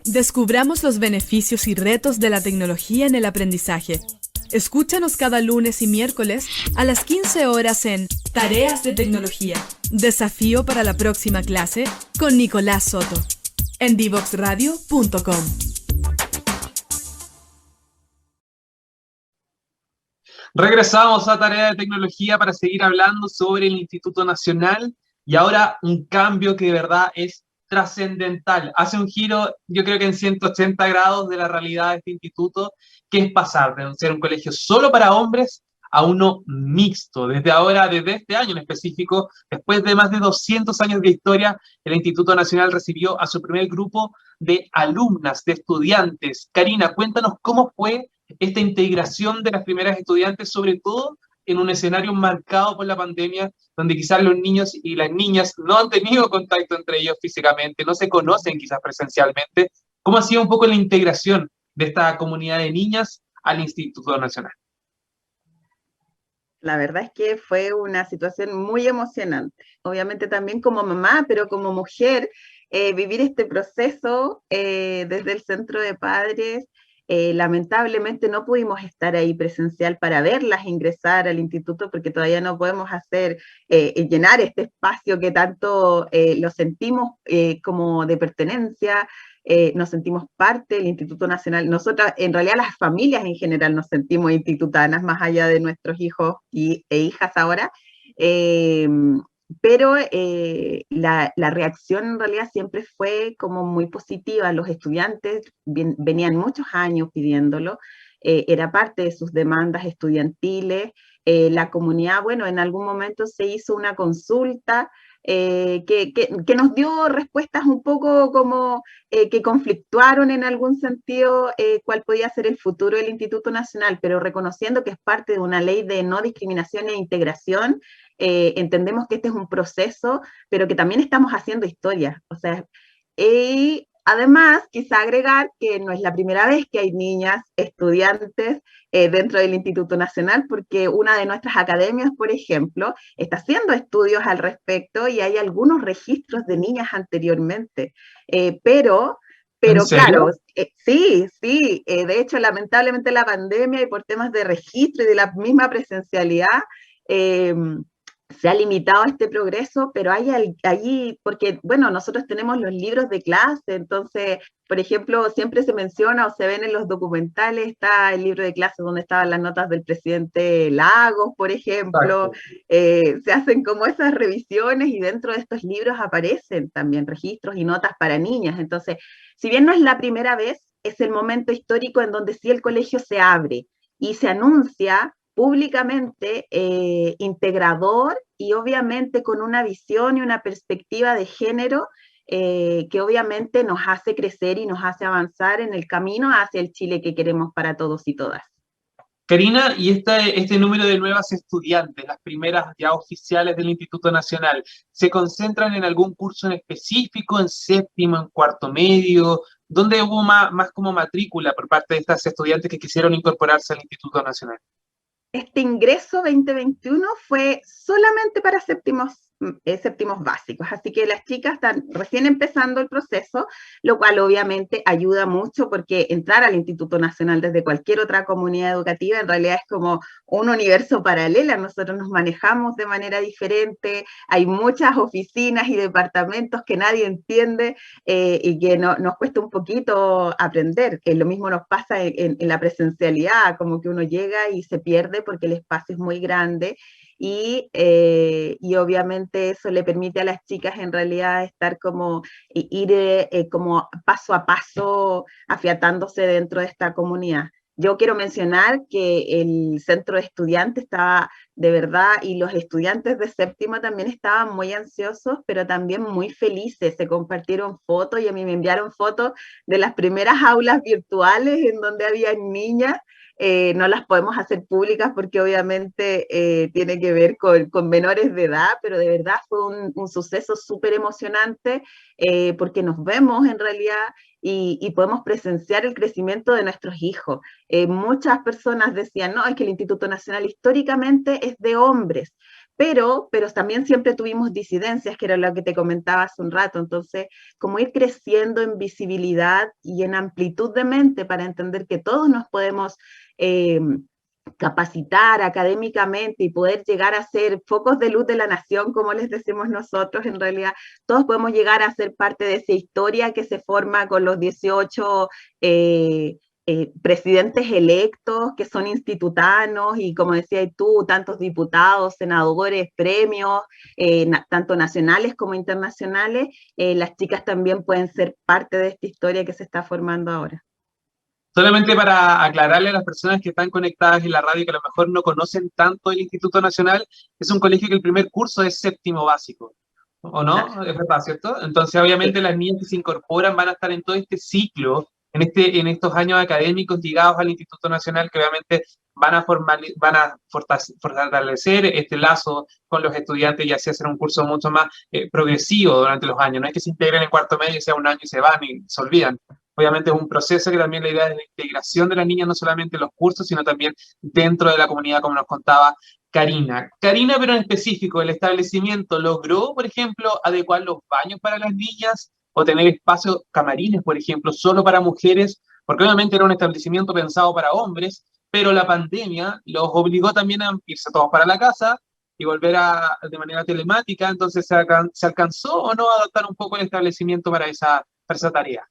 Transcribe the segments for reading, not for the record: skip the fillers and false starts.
Descubramos los beneficios y retos de la tecnología en el aprendizaje. Escúchanos cada lunes y miércoles a las 15 horas en Tareas de Tecnología. Desafío para la próxima clase con Nicolás Soto en divoxradio.com. Regresamos a Tarea de Tecnología para seguir hablando sobre el Instituto Nacional y ahora un cambio que de verdad es trascendental. Hace un giro, yo creo que en 180 grados de la realidad de este instituto, que es pasar de ser un colegio solo para hombres a uno mixto. Desde ahora, desde este año en específico, después de más de 200 años de historia, el Instituto Nacional recibió a su primer grupo de alumnas, de estudiantes. Karina, cuéntanos cómo fue esta integración de las primeras estudiantes, sobre todo en un escenario marcado por la pandemia, donde quizás los niños y las niñas no han tenido contacto entre ellos físicamente, no se conocen quizás presencialmente. ¿Cómo ha sido un poco la integración de esta comunidad de niñas al Instituto Nacional? La verdad es que fue una situación muy emocionante. Obviamente también como mamá, pero como mujer, vivir este proceso desde el centro de padres. Lamentablemente no pudimos estar ahí presencial para verlas ingresar al instituto porque todavía no podemos llenar este espacio que tanto lo sentimos como de pertenencia. Nos sentimos parte del Instituto Nacional. Nosotras, en realidad las familias en general nos sentimos institutanas, más allá de nuestros hijos e hijas ahora. Eh, pero la reacción en realidad siempre fue como muy positiva. Los estudiantes venían muchos años pidiéndolo, era parte de sus demandas estudiantiles. La comunidad, bueno, en algún momento se hizo una consulta que nos dio respuestas un poco como que conflictuaron en algún sentido cuál podía ser el futuro del Instituto Nacional, pero reconociendo que es parte de una ley de no discriminación e integración, entendemos que este es un proceso, pero que también estamos haciendo historia. O sea, además, quizá agregar que no es la primera vez que hay niñas estudiantes dentro del Instituto Nacional, porque una de nuestras academias, por ejemplo, está haciendo estudios al respecto y hay algunos registros de niñas anteriormente. Pero claro, sí, de hecho, lamentablemente la pandemia y por temas de registro y de la misma presencialidad, eh, se ha limitado este progreso, pero hay allí, porque, bueno, nosotros tenemos los libros de clase, entonces, por ejemplo, siempre se menciona o se ven en los documentales, está el libro de clase donde estaban las notas del presidente Lagos, por ejemplo, se hacen como esas revisiones y dentro de estos libros aparecen también registros y notas para niñas, entonces, si bien no es la primera vez, es el momento histórico en donde sí el colegio se abre y se anuncia públicamente integrador y obviamente con una visión y una perspectiva de género que obviamente nos hace crecer y nos hace avanzar en el camino hacia el Chile que queremos para todos y todas. Karina, y este número de nuevas estudiantes, las primeras ya oficiales del Instituto Nacional, ¿se concentran en algún curso en específico, en séptimo, en cuarto medio? ¿Dónde hubo más como matrícula por parte de estas estudiantes que quisieron incorporarse al Instituto Nacional? Este ingreso 2021 fue solamente para séptimos básicos, así que las chicas están recién empezando el proceso, lo cual obviamente ayuda mucho porque entrar al Instituto Nacional desde cualquier otra comunidad educativa en realidad es como un universo paralelo, nosotros nos manejamos de manera diferente, hay muchas oficinas y departamentos que nadie entiende y que nos cuesta un poquito aprender, que lo mismo nos pasa en la presencialidad, como que uno llega y se pierde porque el espacio es muy grande y obviamente eso le permite a las chicas en realidad estar como, ir como paso a paso afiatándose dentro de esta comunidad. Yo quiero mencionar que el centro de estudiantes estaba de verdad, y los estudiantes de séptimo también estaban muy ansiosos, pero también muy felices. Se compartieron fotos y a mí me enviaron fotos de las primeras aulas virtuales en donde había niñas. No las podemos hacer públicas porque obviamente tiene que ver con menores de edad, pero de verdad fue un suceso súper emocionante porque nos vemos en realidad y podemos presenciar el crecimiento de nuestros hijos. Muchas personas decían, no, es que el Instituto Nacional históricamente es de hombres, pero también siempre tuvimos disidencias, que era lo que te comentaba hace un rato. Entonces, como ir creciendo en visibilidad y en amplitud de mente para entender que todos nos podemos capacitar académicamente y poder llegar a ser focos de luz de la nación, como les decimos nosotros, en realidad todos podemos llegar a ser parte de esa historia que se forma con los 18 presidentes electos que son institutanos y, como decías tú, tantos diputados, senadores, premios, tanto nacionales como internacionales. Las chicas también pueden ser parte de esta historia que se está formando ahora. Solamente para aclararle a las personas que están conectadas en la radio que a lo mejor no conocen tanto el Instituto Nacional, es un colegio que el primer curso es séptimo básico, ¿o no? Claro. Es verdad, ¿cierto? Entonces, obviamente, las niñas que se incorporan van a estar en todo este ciclo, en estos años académicos ligados al Instituto Nacional, que obviamente van a fortalecer este lazo con los estudiantes y así hacer un curso mucho más progresivo durante los años. No es que se integren en cuarto medio y sea un año y se van y se olvidan. Obviamente es un proceso que también la idea es la integración de la niña, no solamente en los cursos, sino también dentro de la comunidad, como nos contaba Karina. Karina, pero en específico, ¿el establecimiento logró, por ejemplo, adecuar los baños para las niñas o tener espacios camarines, por ejemplo, solo para mujeres? Porque obviamente era un establecimiento pensado para hombres, pero la pandemia los obligó también a irse todos para la casa y volver de manera telemática. Entonces, ¿se alcanzó o no a adaptar un poco el establecimiento para esa tarea?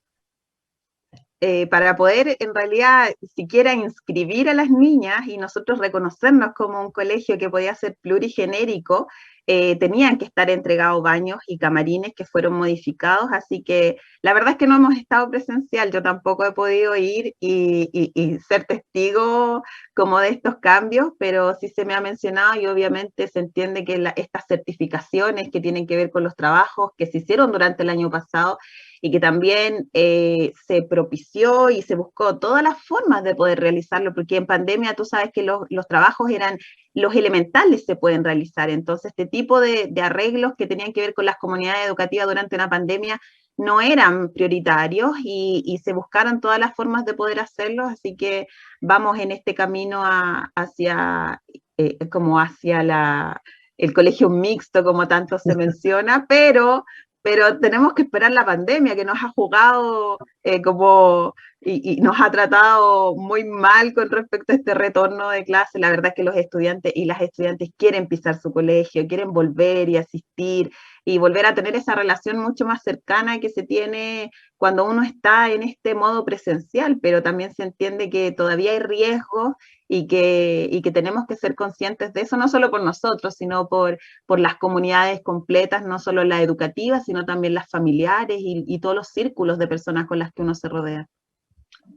Para poder en realidad siquiera inscribir a las niñas y nosotros reconocernos como un colegio que podía ser plurigenérico, tenían que estar entregados baños y camarines que fueron modificados, así que la verdad es que no hemos estado presencial, yo tampoco he podido ir y ser testigo como de estos cambios, pero sí se me ha mencionado y obviamente se entiende que estas certificaciones que tienen que ver con los trabajos que se hicieron durante el año pasado y que también se propició y se buscó todas las formas de poder realizarlo, porque en pandemia tú sabes que los trabajos eran, los elementales se pueden realizar, entonces este tipo de arreglos que tenían que ver con las comunidades educativas durante una pandemia no eran prioritarios y se buscaron todas las formas de poder hacerlos, así que vamos en este camino hacia, como hacia el colegio mixto, como tanto se menciona, pero tenemos que esperar la pandemia que nos ha jugado y nos ha tratado muy mal con respecto a este retorno de clase. La verdad es que los estudiantes y las estudiantes quieren pisar su colegio, quieren volver y asistir y volver a tener esa relación mucho más cercana que se tiene cuando uno está en este modo presencial, pero también se entiende que todavía hay riesgos y que tenemos que ser conscientes de eso, no solo por nosotros, sino por las comunidades completas, no solo las educativas, sino también las familiares y todos los círculos de personas con las que uno se rodea.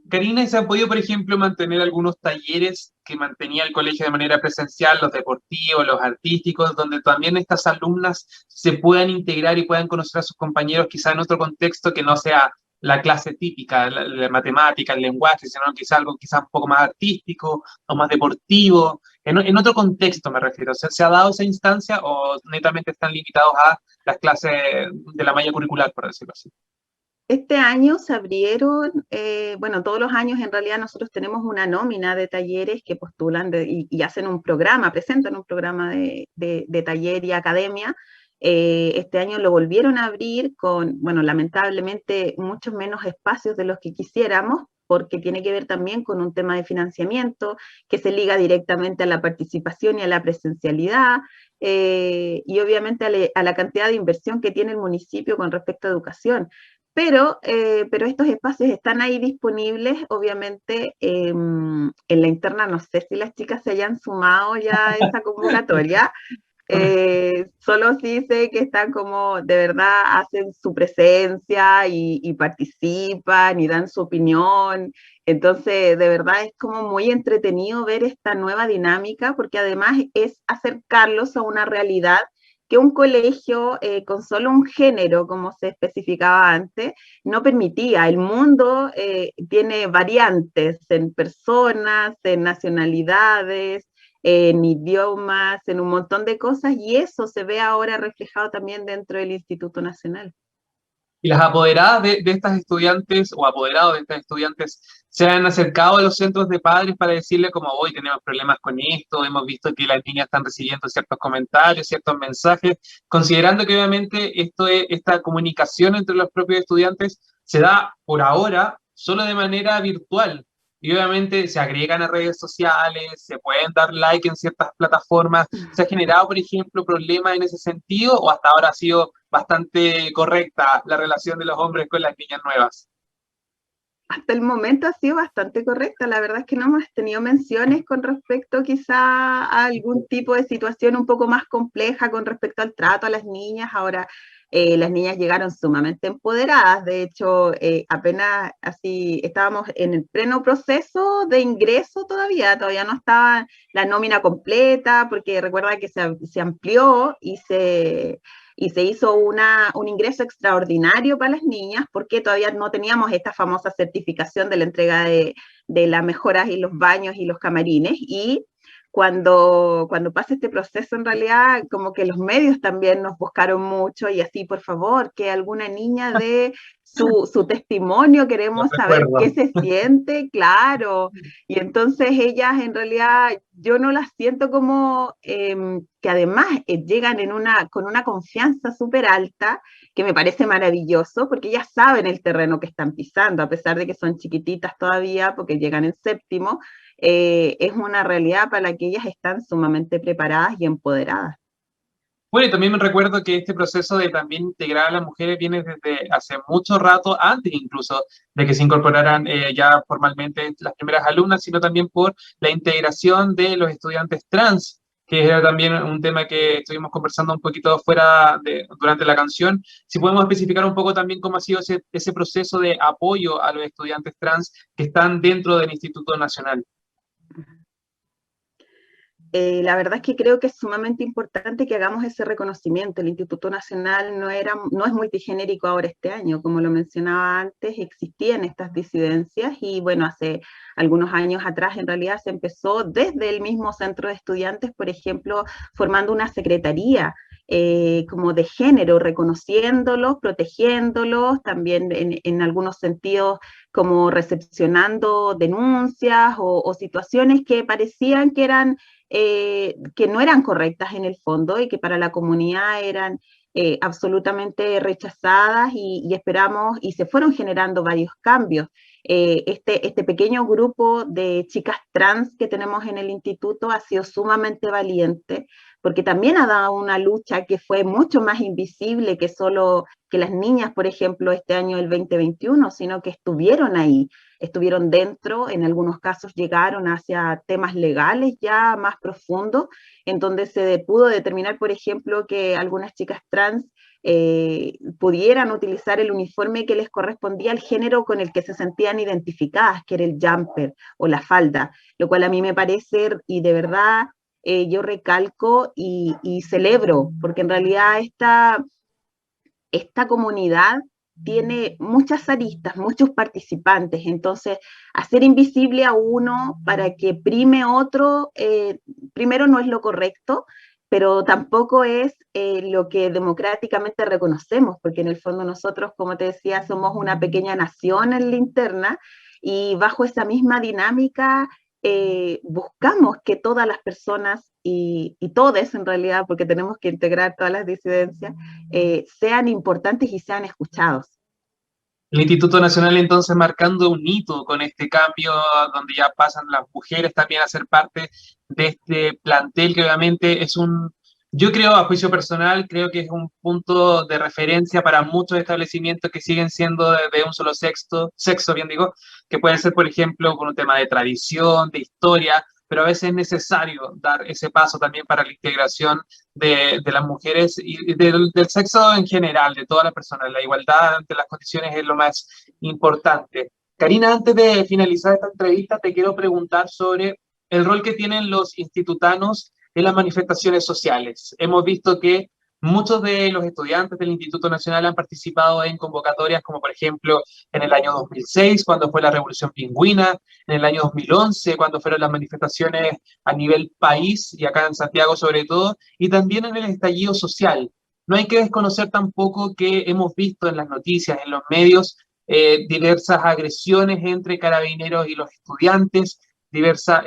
Karina, ¿y se han podido, por ejemplo, mantener algunos talleres que mantenía el colegio de manera presencial, los deportivos, los artísticos, donde también estas alumnas se puedan integrar y puedan conocer a sus compañeros quizá en otro contexto que no sea la clase típica, la matemática, el lenguaje, sino quizá algo quizá un poco más artístico o más deportivo, en otro contexto me refiero? ¿Se ha dado esa instancia o netamente están limitados a las clases de la malla curricular, por decirlo así? Este año se abrieron, bueno, todos los años en realidad nosotros tenemos una nómina de talleres que postulan y hacen un programa, presentan un programa de taller y academia. Este año lo volvieron a abrir con, bueno, lamentablemente muchos menos espacios de los que quisiéramos, porque tiene que ver también con un tema de financiamiento que se liga directamente a la participación y a la presencialidad, y obviamente a la cantidad de inversión que tiene el municipio con respecto a educación. Pero estos espacios están ahí disponibles, obviamente en la interna, no sé si las chicas se hayan sumado ya a esa convocatoria, solo sí sé que están como, de verdad, hacen su presencia y participan y dan su opinión, entonces de verdad es como muy entretenido ver esta nueva dinámica, porque además es acercarlos a una realidad que un colegio con solo un género, como se especificaba antes, no permitía. El mundo tiene variantes en personas, en nacionalidades, en idiomas, en un montón de cosas, y eso se ve ahora reflejado también dentro del Instituto Nacional. ¿Y las apoderadas de estas estudiantes o apoderados de estas estudiantes se han acercado a los centros de padres para decirle como hoy tenemos problemas con esto, hemos visto que las niñas están recibiendo ciertos comentarios, ciertos mensajes, considerando que obviamente esta comunicación entre los propios estudiantes se da por ahora solo de manera virtual? Y obviamente se agregan a redes sociales, se pueden dar like en ciertas plataformas. ¿Se ha generado, por ejemplo, problemas en ese sentido o hasta ahora ha sido bastante correcta la relación de los hombres con las niñas nuevas? Hasta el momento ha sido bastante correcta. La verdad es que no hemos tenido menciones con respecto quizá a algún tipo de situación un poco más compleja con respecto al trato a las niñas. Ahora las niñas llegaron sumamente empoderadas. De hecho, apenas así estábamos en el pleno proceso de ingreso todavía no estaba la nómina completa, porque recuerda que se amplió y se hizo un ingreso extraordinario para las niñas porque todavía no teníamos esta famosa certificación de la entrega de las mejoras y los baños y los camarines. Y cuando pasa este proceso, en realidad, como que los medios también nos buscaron mucho y así, por favor, que alguna niña dé su testimonio, Lo queremos saber qué recuerdo. se siente, claro. Y entonces ellas, en realidad, yo no las siento como que además llegan con una confianza súper alta, que me parece maravilloso, porque ellas saben el terreno que están pisando, a pesar de que son chiquititas todavía, porque llegan en séptimo. Es una realidad para la que ellas están sumamente preparadas y empoderadas. Bueno, y también me recuerdo que este proceso de también integrar a las mujeres viene desde hace mucho rato, antes incluso de que se incorporaran ya formalmente las primeras alumnas, sino también por la integración de los estudiantes trans, que era también un tema que estuvimos conversando un poquito durante la canción. Si podemos especificar un poco también cómo ha sido ese proceso de apoyo a los estudiantes trans que están dentro del Instituto Nacional. La verdad es que creo que es sumamente importante que hagamos ese reconocimiento. El Instituto Nacional no es multigenérico ahora este año, como lo mencionaba antes, existían estas disidencias y bueno, hace algunos años atrás en realidad se empezó desde el mismo centro de estudiantes, por ejemplo, formando una secretaría como de género, reconociéndolos, protegiéndolos, también en algunos sentidos como recepcionando denuncias o situaciones que parecían que no eran correctas en el fondo y que para la comunidad eran absolutamente rechazadas y esperamos, y se fueron generando varios cambios. Este pequeño grupo de chicas trans que tenemos en el instituto ha sido sumamente valiente, porque también ha dado una lucha que fue mucho más invisible que solo que las niñas, por ejemplo, este año el 2021, sino que estuvieron ahí, estuvieron dentro, en algunos casos llegaron hacia temas legales ya más profundos, en donde se pudo determinar, por ejemplo, que algunas chicas trans pudieran utilizar el uniforme que les correspondía al género con el que se sentían identificadas, que era el jumper o la falda, lo cual a mí me parece, y de verdad yo recalco y celebro, porque en realidad esta comunidad tiene muchas aristas, muchos participantes, entonces hacer invisible a uno para que prime otro, primero no es lo correcto, pero tampoco es lo que democráticamente reconocemos, porque en el fondo nosotros, como te decía, somos una pequeña nación en la interna y bajo esa misma dinámica buscamos que todas las personas y todes en realidad, porque tenemos que integrar todas las disidencias, sean importantes y sean escuchados. El Instituto Nacional entonces marcando un hito con este cambio donde ya pasan las mujeres también a ser parte de este plantel que obviamente yo creo a juicio personal, creo que es un punto de referencia para muchos establecimientos que siguen siendo de un solo sexo, bien digo, que pueden ser por ejemplo con un tema de tradición, de historia, pero a veces es necesario dar ese paso también para la integración de las mujeres y del sexo en general, de todas las personas. La igualdad ante las condiciones es lo más importante. Karina, antes de finalizar esta entrevista, te quiero preguntar sobre el rol que tienen los institutanos en las manifestaciones sociales. Hemos visto que muchos de los estudiantes del Instituto Nacional han participado en convocatorias como por ejemplo en el año 2006, cuando fue la Revolución Pingüina, en el año 2011, cuando fueron las manifestaciones a nivel país y acá en Santiago sobre todo, y también en el estallido social. no hay que desconocer tampoco que hemos visto en las noticias, en los medios, diversas agresiones entre carabineros y los estudiantes, diversas,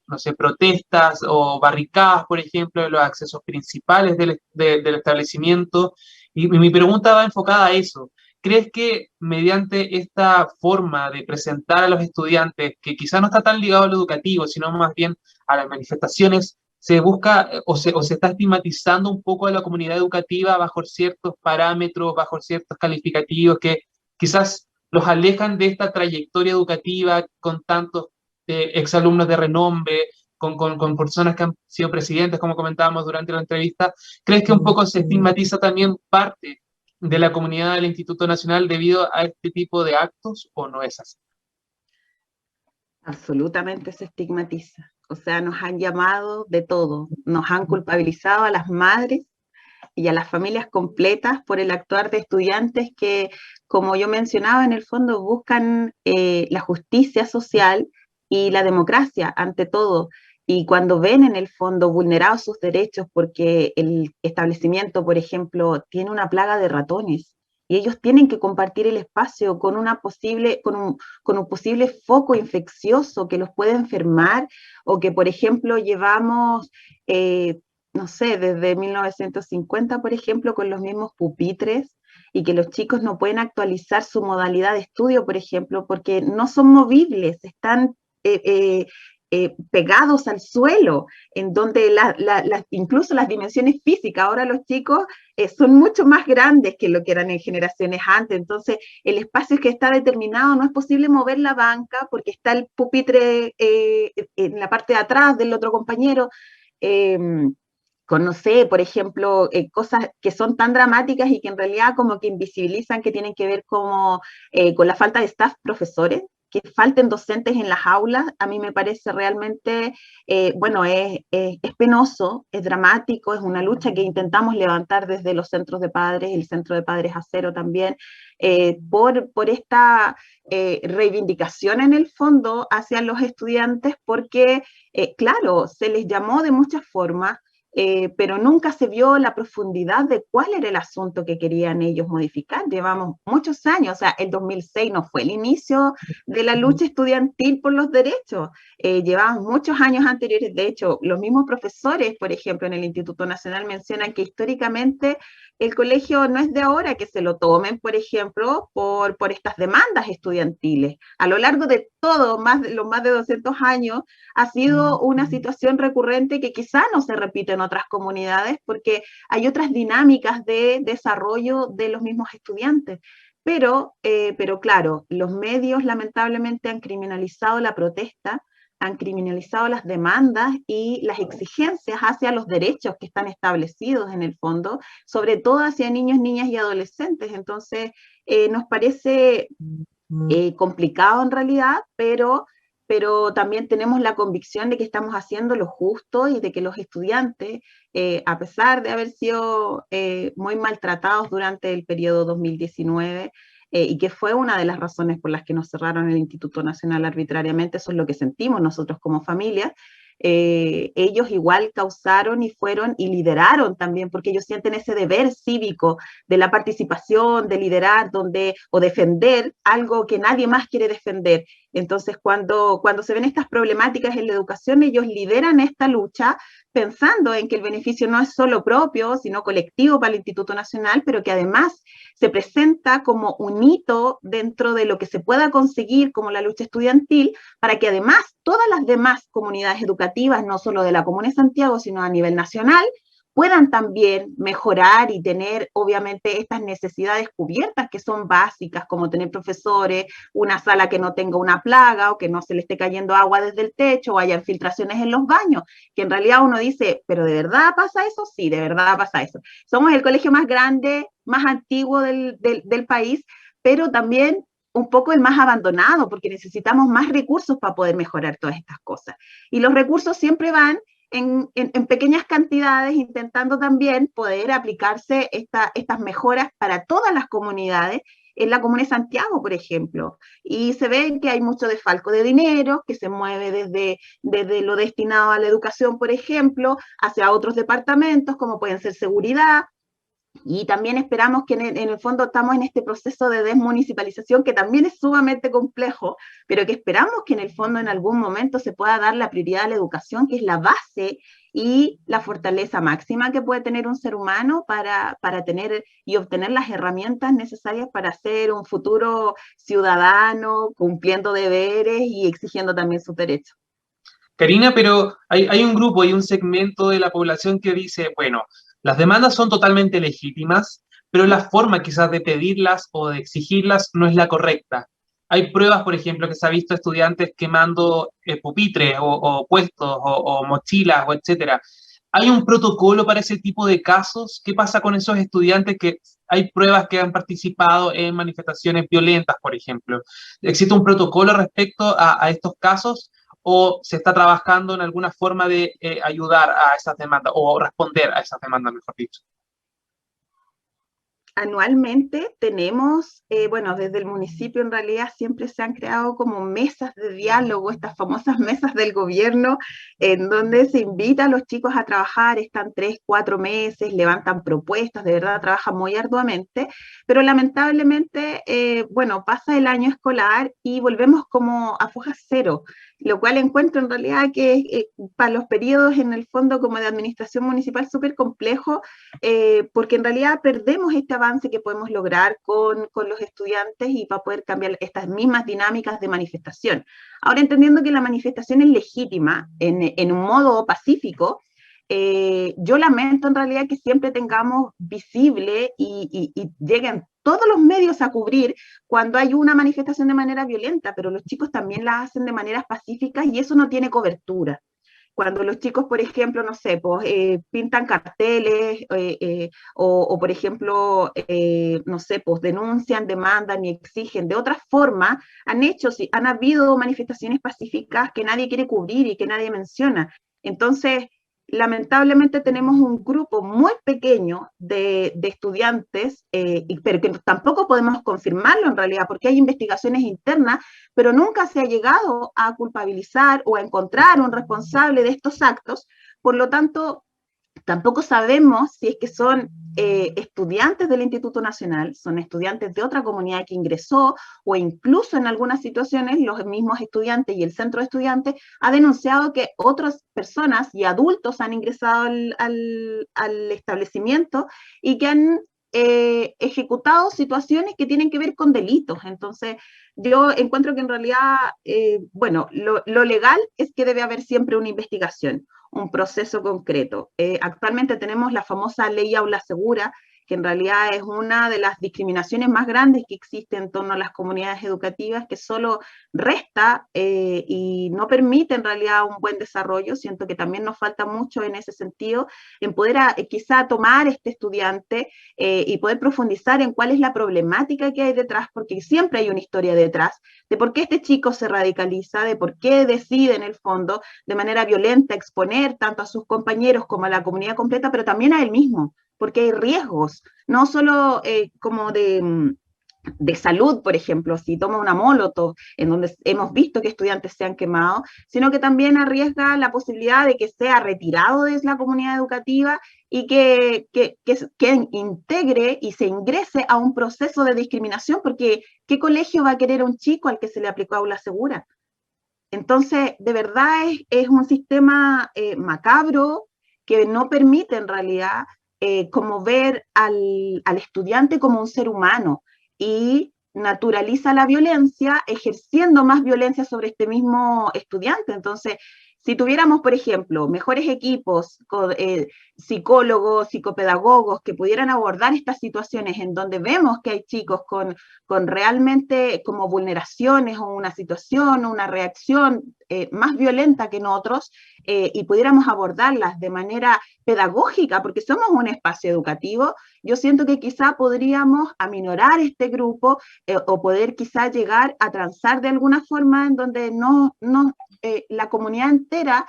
no sé, protestas o barricadas, por ejemplo, en los accesos principales del establecimiento. Y mi pregunta va enfocada a eso. ¿Crees que mediante esta forma de presentar a los estudiantes, que quizás no está tan ligado a lo educativo, sino más bien a las manifestaciones, se busca o se está estigmatizando un poco a la comunidad educativa bajo ciertos parámetros, bajo ciertos calificativos que quizás los alejan de esta trayectoria educativa con tantos exalumnos de renombre, con personas que han sido presidentes, como comentábamos durante la entrevista? ¿Crees que un poco se estigmatiza también parte de la comunidad del Instituto Nacional debido a este tipo de actos o no es así? Absolutamente se estigmatiza. O sea, nos han llamado de todo, nos han culpabilizado a las madres y a las familias completas por el actuar de estudiantes que, como yo mencionaba, en el fondo buscan la justicia social y la democracia ante todo. Y cuando ven en el fondo vulnerados sus derechos porque el establecimiento, por ejemplo, tiene una plaga de ratones y ellos tienen que compartir el espacio con, con un posible foco infeccioso que los puede enfermar, o que, por ejemplo, llevamos no sé, desde 1950, por ejemplo, con los mismos pupitres, y que los chicos no pueden actualizar su modalidad de estudio, por ejemplo, porque no son movibles, están pegados al suelo, en donde incluso las dimensiones físicas, ahora los chicos son mucho más grandes que lo que eran en generaciones antes, entonces el espacio que está determinado, no es posible mover la banca porque está el pupitre en la parte de atrás del otro compañero. Eh, con, no sé, por ejemplo, cosas que son tan dramáticas y que en realidad como que invisibilizan, que tienen que ver como, con la falta de staff profesores, que falten docentes en las aulas, a mí me parece realmente, bueno, es penoso, es dramático, es una lucha que intentamos levantar desde los centros de padres, el Centro de Padres Acero también, por esta reivindicación en el fondo hacia los estudiantes, porque, claro, se les llamó de muchas formas, pero nunca se vio la profundidad de cuál era el asunto que querían ellos modificar. Llevamos muchos años, o sea, el 2006 no fue el inicio de la lucha estudiantil por los derechos, llevamos muchos años anteriores. De hecho, los mismos profesores, por ejemplo, en el Instituto Nacional mencionan que históricamente el colegio no es de ahora que se lo tomen, por ejemplo, por estas demandas estudiantiles. A lo largo de todo, los más de 200 años, ha sido una situación recurrente que quizá no se repite en otras comunidades porque hay otras dinámicas de desarrollo de los mismos estudiantes. Pero claro, los medios lamentablemente han criminalizado la protesta, han criminalizado las demandas y las exigencias hacia los derechos que están establecidos en el fondo, sobre todo hacia niños, niñas y adolescentes. Entonces, nos parece complicado en realidad, pero también tenemos la convicción de que estamos haciendo lo justo y de que los estudiantes, a pesar de haber sido muy maltratados durante el periodo 2019, y que fue una de las razones por las que nos cerraron el Instituto Nacional arbitrariamente, eso es lo que sentimos nosotros como familia, ellos igual causaron y fueron y lideraron también, porque ellos sienten ese deber cívico de la participación, de liderar o defender algo que nadie más quiere defender. Entonces, cuando se ven estas problemáticas en la educación, ellos lideran esta lucha pensando en que el beneficio no es solo propio, sino colectivo para el Instituto Nacional, pero que además se presenta como un hito dentro de lo que se pueda conseguir como la lucha estudiantil, para que además todas las demás comunidades educativas, no solo de la Comuna de Santiago, sino a nivel nacional, puedan también mejorar y tener, obviamente, estas necesidades cubiertas que son básicas, como tener profesores, una sala que no tenga una plaga o que no se le esté cayendo agua desde el techo o haya filtraciones en los baños, que en realidad uno dice, ¿pero de verdad pasa eso? Sí, de verdad pasa eso. Somos el colegio más grande, más antiguo del país, pero también un poco el más abandonado, porque necesitamos más recursos para poder mejorar todas estas cosas. Y los recursos siempre van en pequeñas cantidades, intentando también poder aplicarse estas mejoras para todas las comunidades, en la Comuna de Santiago, por ejemplo. Y se ve que hay mucho desfalco de dinero, que se mueve desde lo destinado a la educación, por ejemplo, hacia otros departamentos, como pueden ser seguridad, Y también esperamos que en el fondo estamos en este proceso de desmunicipalización que también es sumamente complejo, pero que esperamos que en el fondo en algún momento se pueda dar la prioridad a la educación, que es la base y la fortaleza máxima que puede tener un ser humano para tener y obtener las herramientas necesarias para ser un futuro ciudadano, cumpliendo deberes y exigiendo también sus derechos. Karina, pero hay un grupo, hay un segmento de la población que dice, bueno, las demandas son totalmente legítimas, pero la forma quizás de pedirlas o de exigirlas no es la correcta. Hay pruebas, por ejemplo, que se ha visto estudiantes quemando pupitres o puestos o mochilas o etcétera. ¿Hay un protocolo para ese tipo de casos? ¿Qué pasa con esos estudiantes que hay pruebas que han participado en manifestaciones violentas, por ejemplo? ¿Existe un protocolo respecto a estos casos? ¿O se está trabajando en alguna forma de ayudar a esas demandas o responder a esas demandas, mejor dicho? Anualmente tenemos, bueno, desde el municipio en realidad siempre se han creado como mesas de diálogo, estas famosas mesas del gobierno, en donde se invita a los chicos a trabajar, están 3, 4 meses, levantan propuestas, de verdad trabajan muy arduamente, pero lamentablemente, bueno, pasa el año escolar y volvemos como a foja cero, lo cual encuentro en realidad que para los periodos en el fondo como de administración municipal súper complejo, porque en realidad perdemos este avance que podemos lograr con los estudiantes y para poder cambiar estas mismas dinámicas de manifestación. Ahora, entendiendo que la manifestación es legítima en un modo pacífico, yo lamento en realidad que siempre tengamos visible y lleguen todos los medios a cubrir cuando hay una manifestación de manera violenta, pero los chicos también la hacen de maneras pacíficas y eso no tiene cobertura. Cuando los chicos, por ejemplo, no sé, pues, pintan carteles o, por ejemplo, no sé, pues denuncian, demandan y exigen de otra forma, han habido manifestaciones pacíficas que nadie quiere cubrir y que nadie menciona. Entonces, lamentablemente tenemos un grupo muy pequeño de estudiantes, pero que tampoco podemos confirmarlo en realidad, porque hay investigaciones internas, pero nunca se ha llegado a culpabilizar o a encontrar un responsable de estos actos. Por lo tanto, tampoco sabemos si es que son estudiantes del Instituto Nacional, son estudiantes de otra comunidad que ingresó, o incluso en algunas situaciones los mismos estudiantes y el centro de estudiantes ha denunciado que otras personas y adultos han ingresado al establecimiento y que han ejecutado situaciones que tienen que ver con delitos. Entonces, yo encuentro que en realidad, bueno, lo legal es que debe haber siempre una investigación, un proceso concreto. Actualmente tenemos la famosa ley Aula Segura, que en realidad es una de las discriminaciones más grandes que existe en torno a las comunidades educativas, que solo resta y no permite en realidad un buen desarrollo. Siento que también nos falta mucho en ese sentido, en poder quizá tomar este estudiante y poder profundizar en cuál es la problemática que hay detrás, porque siempre hay una historia detrás, de por qué este chico se radicaliza, de por qué decide en el fondo de manera violenta exponer tanto a sus compañeros como a la comunidad completa, pero también a él mismo, porque hay riesgos, no solo como de salud, por ejemplo, si toma una molotov, en donde hemos visto que estudiantes se han quemado, sino que también arriesga la posibilidad de que sea retirado de la comunidad educativa y que integre y se ingrese a un proceso de discriminación, porque ¿qué colegio va a querer a un chico al que se le aplicó aula segura? Entonces, de verdad es un sistema macabro que no permite en realidad como ver al estudiante como un ser humano y naturaliza la violencia, ejerciendo más violencia sobre este mismo estudiante. Entonces, si tuviéramos, por ejemplo, mejores equipos, psicólogos, psicopedagogos que pudieran abordar estas situaciones en donde vemos que hay chicos con realmente como vulneraciones o una situación o una reacción más violenta que en otros, y pudiéramos abordarlas de manera pedagógica, porque somos un espacio educativo, yo siento que quizá podríamos aminorar este grupo o poder quizá llegar a transar de alguna forma en donde la comunidad entera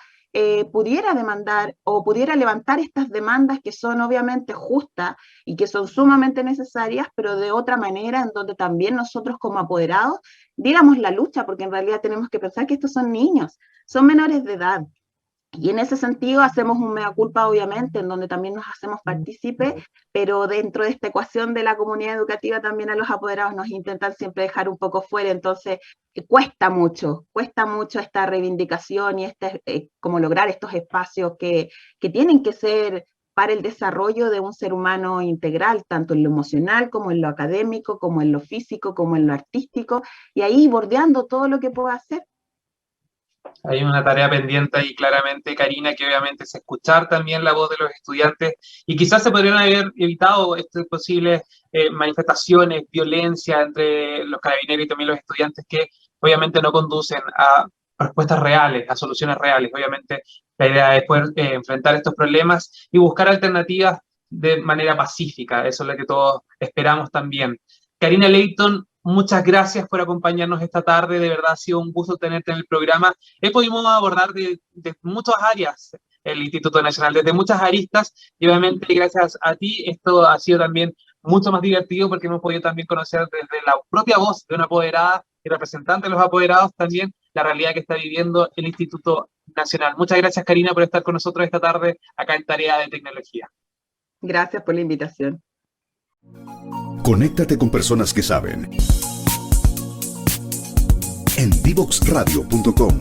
pudiera demandar o pudiera levantar estas demandas que son obviamente justas y que son sumamente necesarias, pero de otra manera en donde también nosotros como apoderados diéramos la lucha, porque en realidad tenemos que pensar que estos son niños, son menores de edad. Y en ese sentido hacemos un mea culpa, obviamente, en donde también nos hacemos partícipes, pero dentro de esta ecuación de la comunidad educativa también a los apoderados nos intentan siempre dejar un poco fuera, entonces cuesta mucho esta reivindicación y como lograr estos espacios que tienen que ser para el desarrollo de un ser humano integral, tanto en lo emocional como en lo académico, como en lo físico, como en lo artístico, y ahí bordeando todo lo que pueda hacer. Hay una tarea pendiente ahí claramente, Karina, que obviamente es escuchar también la voz de los estudiantes y quizás se podrían haber evitado estas posibles manifestaciones, violencia entre los carabineros y también los estudiantes que obviamente no conducen a respuestas reales, a soluciones reales. Obviamente la idea es poder enfrentar estos problemas y buscar alternativas de manera pacífica. Eso es lo que todos esperamos también. Karina Leighton, muchas gracias por acompañarnos esta tarde. De verdad ha sido un gusto tenerte en el programa. Pudimos abordar de muchas áreas el Instituto Nacional, desde muchas aristas, y obviamente gracias a ti esto ha sido también mucho más divertido porque hemos podido también conocer desde la propia voz de una apoderada y representante de los apoderados también la realidad que está viviendo el Instituto Nacional. Muchas gracias, Karina, por estar con nosotros esta tarde acá en Tarea de Tecnología. Gracias por la invitación. Conéctate con personas que saben. En divoxradio.com